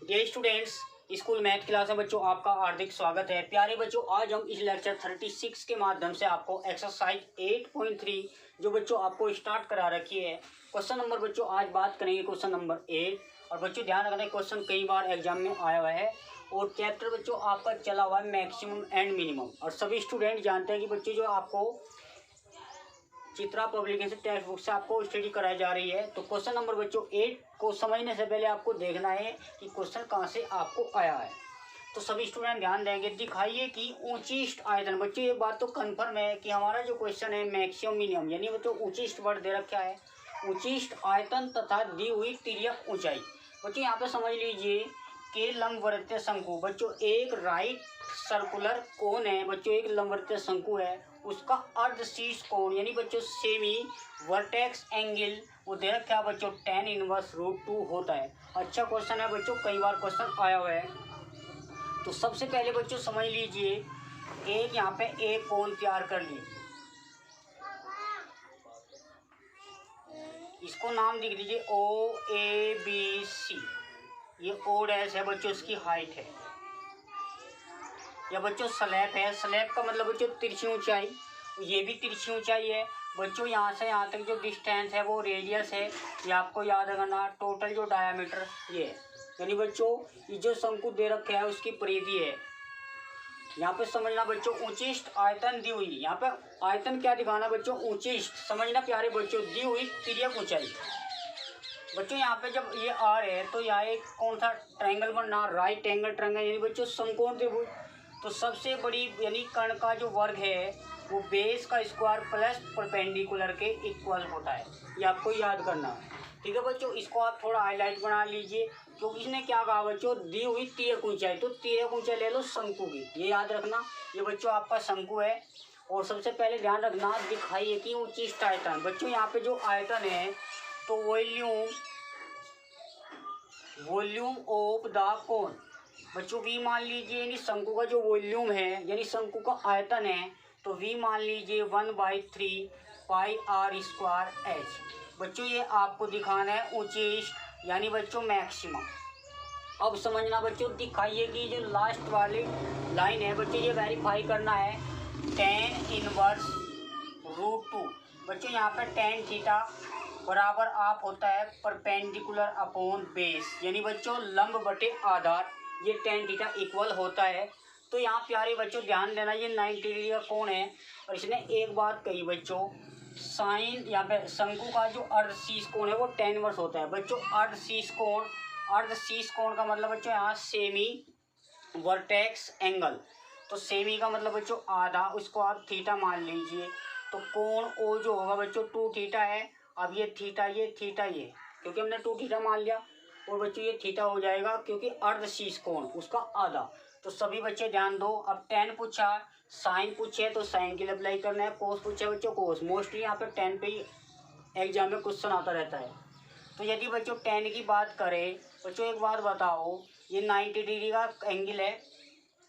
Dear students, school math class में बच्चों आपका हार्दिक स्वागत है। प्यारे बच्चों, आज हम इस लेक्चर 36 के माध्यम से आपको एक्सरसाइज 8.3 जो बच्चों आपको स्टार्ट करा रखी है, क्वेश्चन नंबर बच्चों आज बात करेंगे क्वेश्चन नंबर 8। और बच्चों ध्यान रखना, क्वेश्चन कई बार एग्जाम में आया हुआ है और चैप्टर बच्चों आपका चला हुआ है मैक्सिमम एंड मिनिमम। और सभी स्टूडेंट जानते हैं कि बच्चों जो आपको चित्रा पब्लिकेशन टेक्स्ट बुक से आपको स्टडी कराई जा रही है। तो क्वेश्चन नंबर बच्चों 8 को समझने से पहले आपको देखना है कि क्वेश्चन कहाँ से आपको आया है। तो सभी स्टूडेंट ध्यान देंगे। दिखाइए कि ऊंचिष्ट आयतन। बच्चों ये बात तो कंफर्म है कि हमारा जो क्वेश्चन है मैक्सिमम मिनिमम, यानी बच्चों ऊंचिष्ट वर्ड दे रखा है, ऊंचिष्ट आयतन तथा दी हुई तिर्यक ऊंचाई। बच्चों यहाँ पे समझ लीजिए कि लंबवृत्तीय शंकु। बच्चों एक राइट सर्कुलर कोन है, बच्चों एक लंबवृत्तीय शंकु है, उसका अर्धशीर्ष कोण यानी बच्चों सेमी वर्टेक्स एंगल वो दे रखा है बच्चों tan इनवर्स √2 होता है। अच्छा क्वेश्चन है बच्चों, कई बार क्वेश्चन आया हुआ है। तो सबसे पहले बच्चों समझ लीजिए, एक यहाँ पे एक कोण तैयार कर लीजिए, इसको नाम लिख दीजिए OABC। ये O डैश है बच्चों, इसकी हाइट है। या बच्चों स्लैब है, स्लैब का मतलब बच्चों तिरछी ऊंचाई, ये भी तिरछी ऊंचाई है। बच्चों यहाँ से यहाँ तक जो डिस्टेंस है वो रेडियस है, ये आपको याद रखना। टोटल जो डायामीटर ये है, यानी बच्चों ये जो शंकु दे रखे है उसकी परिधि है। यहाँ पे समझना बच्चों ऊंचिष्ट आयतन दी हुई, यहाँ पे आयतन क्या दिखाना बच्चों, ऊंचिष्ट समझना प्यारे बच्चों, दी हुई तिर्यक ऊंचाई। बच्चों यहाँ पे जब ये आ रहे हैं तो यहाँ एक कौन सा ट्रायंगल बनना, राइट एंगल ट्रायंगल, यानी बच्चों समकोण त्रिभुज। तो सबसे बड़ी यानी कर्ण का जो वर्ग है वो बेस का स्क्वायर प्लस परपेंडिकुलर के इक्वल होता है, ये आपको याद करना है। ठीक है बच्चों, इसको आप थोड़ा हाईलाइट बना लीजिए, क्योंकि इसने क्या कहा बच्चों, दी हुई तिर्यक ऊंचाई। तो तिर्यक ऊंचाई ले लो शंकु की, ये याद रखना। ये बच्चों आपका शंकु है। और सबसे पहले ध्यान रखना, दिखाइए कि ऊंचिष्ट आयतन। बच्चों यहाँ पे जो आयतन है तो वॉल्यूम ऑफ द कोन बच्चों V मान लीजिए, यानी शंकु का जो वॉल्यूम है यानी शंकु का आयतन है, तो V मान लीजिए 1/3 पाई r स्क्वायर h। बच्चों ये आपको दिखाना है ऊंचिष्ट यानी बच्चों मैक्सिमम। अब समझना बच्चों, दिखाइए कि जो लास्ट वाली लाइन है बच्चों ये वेरीफाई करना है tan इनवर्स √2। बच्चों यहाँ पे tan थीटा बराबर आप होता है परपेंडिकुलर अपॉन बेस, यानी बच्चों लंब बटे आधार, ये tan थीटा इक्वल होता है। तो यहाँ प्यारे बच्चों ध्यान देना, ये 90 डिग्री का कोण है। और इसने एक बात कही बच्चों, साइन यहाँ पे शंकु का जो अर्धशीर्ष कोण है वो tan इनवर्स होता है। बच्चों अर्धशीर्ष कोण का मतलब बच्चों यहाँ सेमी वर्टेक्स एंगल। तो सेमी का मतलब बच्चों आधा, उसको आप थीटा मान लीजिए। तो कोण O जो होगा बच्चों 2 थीटा है। अब ये थीटा ये क्योंकि हमने 2 थीटा मान लिया, और बच्चों ये थीटा हो जाएगा क्योंकि अर्धशीर्ष कोण उसका आधा। तो सभी बच्चे ध्यान दो। अब tan पूछा, साइन पूछे तो साइन के लिए अप्लाई करना है, कोस पूछे बच्चों कोस। मोस्टली यहाँ पे tan पे ही एग्जाम में क्वेश्चन आता रहता है। तो यदि बच्चों tan की बात करें, बच्चों एक बात बताओ, ये 90 डिग्री का एंगल है,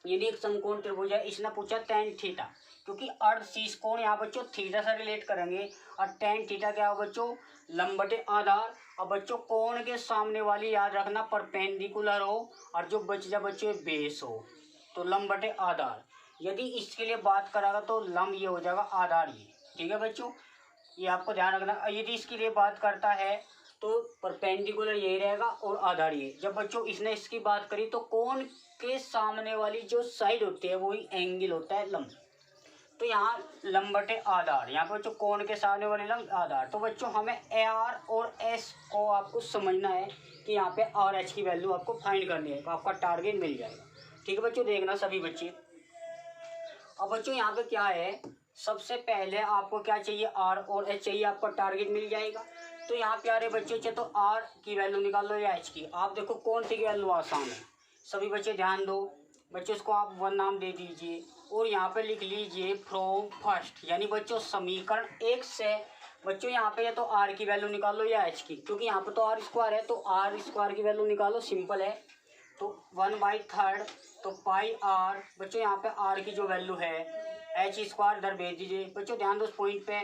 यदि एक समकोण त्रिभुज है, इसने पूछा tan थीटा, क्योंकि अर्धशीर्ष कोण यहाँ बच्चों थीटा से रिलेट करेंगे। और tan थीटा क्या हो बच्चों, लंब बटे आधार। और बच्चों कोण के सामने वाली याद रखना परपेंडिकुलर हो, और जो बच जाए बच्चों बेस हो, तो लंब बटे आधार। यदि इसके लिए बात करेगा तो लंब ये हो जाएगा, आधार ये। ठीक है बच्चों, ये आपको ध्यान रखना। यदि इसके लिए बात करता है तो परपेंडिकुलर यही रहेगा और आधार ये। जब बच्चों इसने इसकी बात करी तो कोण के सामने वाली जो साइड होती है वही एंगल होता है लंब। तो यहाँ लंब बटे आधार, यहाँ पर बच्चों कोण के सामने वाले लंब आधार। तो बच्चों हमें AR और S को आपको समझना है कि यहाँ पे R H की वैल्यू आपको फाइंड करनी है, तो आपका टारगेट मिल जाएगा। ठीक है बच्चों, देखना सभी बच्चे। अब बच्चों यहाँ पे क्या है, सबसे पहले आपको क्या चाहिए, R और H चाहिए, आपका टारगेट मिल जाएगा। तो यहाँ प्यारे बच्चों चाहिए तो R की वैल्यू निकाल लो या H की। आप देखो कौन सी वैल्यू आसान है, सभी बच्चे ध्यान दो। बच्चों इसको आप 1 नाम दे दीजिए और यहाँ पे लिख लीजिए फ्रॉम फर्स्ट, यानी बच्चों समीकरण 1 से। बच्चों यहाँ पे या तो R की वैल्यू निकालो या H की, क्योंकि यहाँ पे तो R स्क्वायर है, तो R स्क्वायर की वैल्यू निकालो, सिंपल है। तो 1/3 तो पाई R। बच्चों यहाँ पे R की जो वैल्यू है एच स्क्वायर इधर भेज दीजिए। बच्चों ध्यान दो उस पॉइंट पे,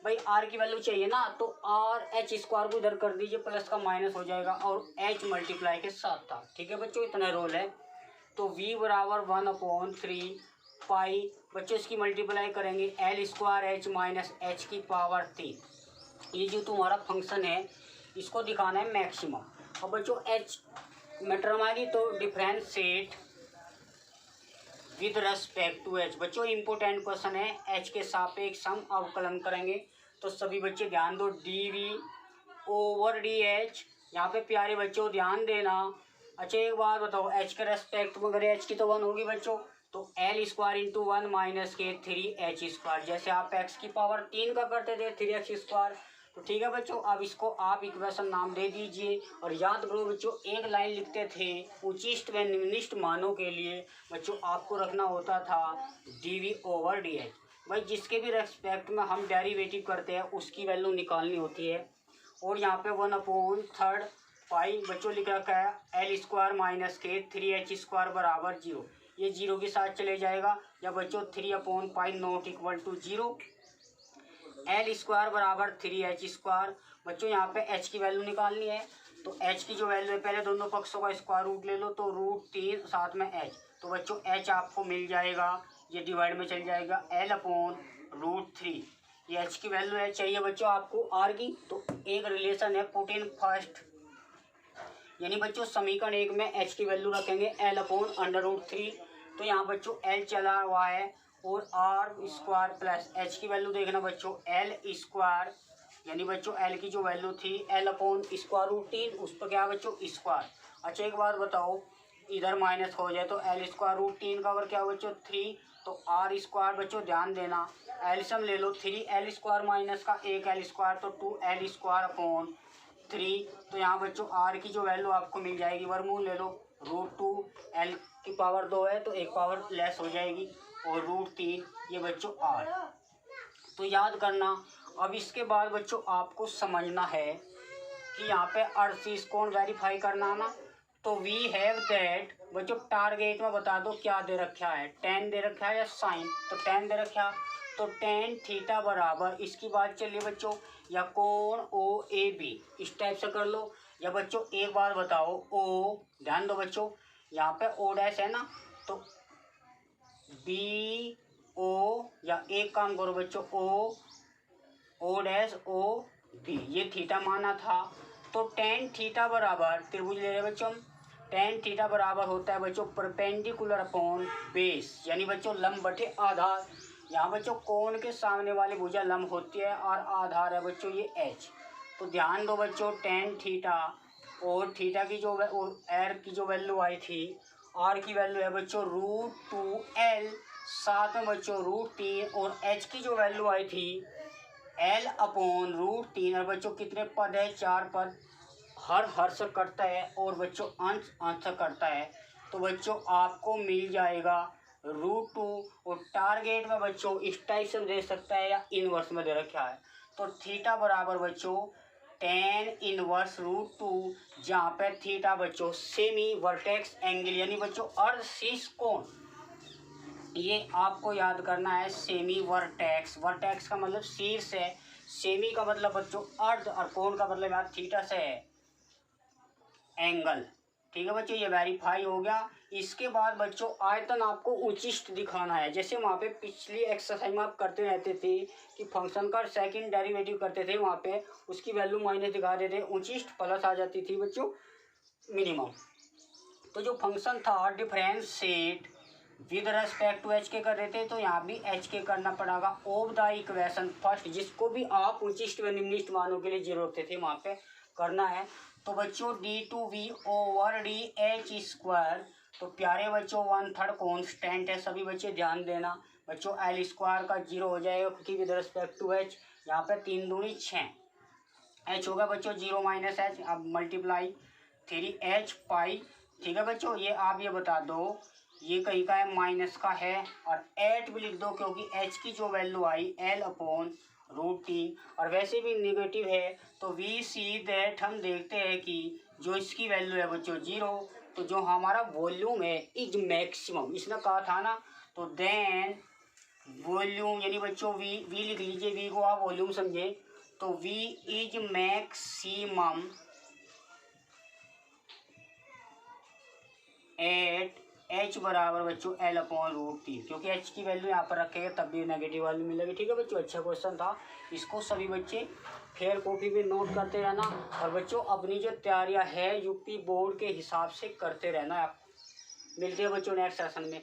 भाई आर की वैल्यू चाहिए ना, तो आर एच स्क्वायर को इधर कर दीजिए, प्लस का माइनस हो जाएगा और एच मल्टीप्लाई के साथ था। ठीक है बच्चों, इतना रोल है। तो v बराबर 1/3 पाई, बच्चों इसकी मल्टीप्लाई करेंगे L square H minus H की पावर 3। ये जो तुम्हारा फंक्शन है इसको दिखाना है मैक्सिमम। और बच्चों एच मैटर आएगी तो differentiate with respect to H. बच्चों इंपोर्टेंट क्वेश्चन है, एच के सापेक्ष हम अवकलन करेंगे। तो सभी बच्चे ध्यान दो, D V over D H. यहाँ पे प्यारे बच्चों ध्यान देना। अच्छा एक बात बताओ, एच के रेस्पेक्ट में अगर एच की तो 1 होगी बच्चों, तो एल स्क्वायर इंटू 1 माइनस के 3 एच स्क्वायर। जैसे आप एक्स की पावर 3 का करते थे 3 एक्स स्क्वायर, तो ठीक है बच्चों, अब इसको आप इक्वेशन नाम दे दीजिए। और याद करो बच्चों, एक लाइन लिखते थे उच्चिष्ट व निम्निष्ट मानों के लिए बच्चों आपको रखना होता था D V over D H. भाई जिसके भी रेस्पेक्ट में हम डेरिवेटिव करते हैं उसकी वैल्यू निकालनी होती है। और यहाँ पे 1/3 पाई बच्चों लिख रखा है एल स्क्वायर माइनस के 3 एच स्क्वायर बराबर 0। ये 0 के साथ चले जाएगा या बच्चों 3/पाई not equal to 0। L square बराबर 3 एच स्क्वायर। बच्चों यहाँ पे एच की वैल्यू निकालनी है, तो एच की जो वैल्यू है पहले दोनों पक्षों का स्क्वायर रूट ले लो, तो √3 साथ में एच। तो बच्चों एच आपको मिल जाएगा, ये डिवाइड में चल जाएगा L/√3। ये एच की वैल्यू है। चाहिए बच्चों आपको आर की, तो एक रिलेशन है पुट इन फर्स्ट, यानी बच्चों समीकरण 1 में एच की वैल्यू रखेंगे L/√3। तो यहाँ बच्चों एल चला हुआ है और आर स्क्वायर प्लस एच की वैल्यू देखना बच्चों एल स्क्वायर, यानी बच्चों एल की जो वैल्यू थी L/√3 उस पर क्या बच्चों स्क्वायर। अच्छा एक बात बताओ, इधर माइनस हो जाए तो L/√3 का अगर क्या बच्चों 3, तो आर स्क्वायर बच्चों ध्यान देना एल्सियम ले लो 3 L स्क्वायर माइनस का 1 L स्क्वायर, तो 2 L स्क्वायर अपॉन 3। तो यहाँ बच्चों आर की जो वैल्यू आपको मिल जाएगी, वर्गमूल ले लो, √2 L की पावर 2 है तो एक पावर लेस हो जाएगी और √3 ये बच्चों आर। तो याद करना। अब इसके बाद बच्चों आपको समझना है कि यहाँ पे अर्थ कोण वेरीफाई करना ना, तो वी हैव दैट बच्चों टारगेट में बता दो क्या दे रखा है, tan दे रखा है या साइन, तो tan दे रखा, तो tan थीटा बराबर इसकी बात चलिए बच्चों, या कोण ओ ए बी इस टाइप से कर लो। या बच्चों एक बार बताओ ओ, ध्यान दो बच्चों यहाँ पे ओ डैश है ना, तो बी ओ, या एक काम करो बच्चों ओ डैश ओ बी, ये थीटा माना था। तो tan थीटा बराबर त्रिभुज ले रहे बच्चों, tan थीटा बराबर होता है बच्चों परपेंडिकुलर अपॉन बेस, यानी बच्चों लंब बटे आधार। यहाँ बच्चों कोण के सामने वाली भुजा लंब होती है और आधार है बच्चों ये एच। तो ध्यान दो बच्चों tan थीटा और थीटा की जो एर की जो वैल्यू आई थी, आर की वैल्यू है बच्चों √2L, साथ में बच्चों √3, और एच की जो वैल्यू आई थी L/√3। और बच्चों कितने पद है, 4 पद, हर से कटता है और बच्चों अंश से कटता है, तो बच्चों आपको मिल जाएगा √2। और टारगेट में बच्चों इस टाइप से दे सकता है या इनवर्स में दे रखा है, तो थीटा बराबर बच्चों tan इनवर्स √2, जहाँ पे थीटा बच्चों सेमी वर्टेक्स एंगल, यानी बच्चों अर्ध शीर्ष कोण, ये आपको याद करना है सेमी वर्टेक्स। वर्टेक्स का मतलब शीर्ष है, सेमी का मतलब बच्चों अर्ध, और कोण का मतलब यहाँ थीटा से है एंगल। ठीक है बच्चों, ये वेरीफाई हो गया। इसके बाद बच्चों आयतन आपको उचिष्ट दिखाना है। जैसे वहाँ पे पिछली एक्सरसाइज में आप करते रहते थे कि फंक्शन का सेकंड डेरिवेटिव करते थे, वहाँ पे उसकी वैल्यू माइनस दिखा देते, उचिष्ट प्लस आ जाती थी बच्चों मिनिमम। तो जो फंक्शन था differentiate with respect to H के कर रहे थे, तो यहाँ भी एच के करना पड़ेगा ऑफ द इक्वेशन फर्स्ट, जिसको भी आप उचिष्ट व निम्निष्ट मानों के लिए जीरो रखते थे वहाँ पे करना है। तो बच्चों d2v ओवर dh स्क्वायर, तो प्यारे बच्चों 1/3 कॉन्स्टेंट है, सभी बच्चे ध्यान देना। बच्चों एल स्क्वायर का 0 हो जाएगा क्योंकि विद रेस्पेक्ट टू एच, यहाँ पे 3 दूनी 6, एच होगा बच्चों 0 माइनस एच, अब मल्टीप्लाई 3h पाई। ठीक है बच्चों, ये आप ये बता दो ये कहीं का है माइनस का है, और 8 भी लिख दो क्योंकि h की जो वैल्यू आई L/√3, और वैसे भी निगेटिव है, तो वी सी दैट हम देखते हैं कि जो इसकी वैल्यू है बच्चों 0, तो जो हमारा वॉल्यूम है इज मैक्सिमम, इसने कहा था ना, तो देन वॉल्यूम यानी बच्चों वी वी लिख लीजिए, वी को आप वॉल्यूम समझे तो V is maximum at H बराबर बच्चों एल अपॉन रूट टी, क्योंकि एच की वैल्यू यहाँ पर रखेंगे तब भी नेगेटिव वैल्यू मिलेगी। ठीक है बच्चों, अच्छा क्वेश्चन था, इसको सभी बच्चे फेयर कॉपी पे नोट करते रहना और बच्चों अपनी जो तैयारियां है यूपी बोर्ड के हिसाब से करते रहना। आप मिलते हैं बच्चों नेक्स्ट सेशन में।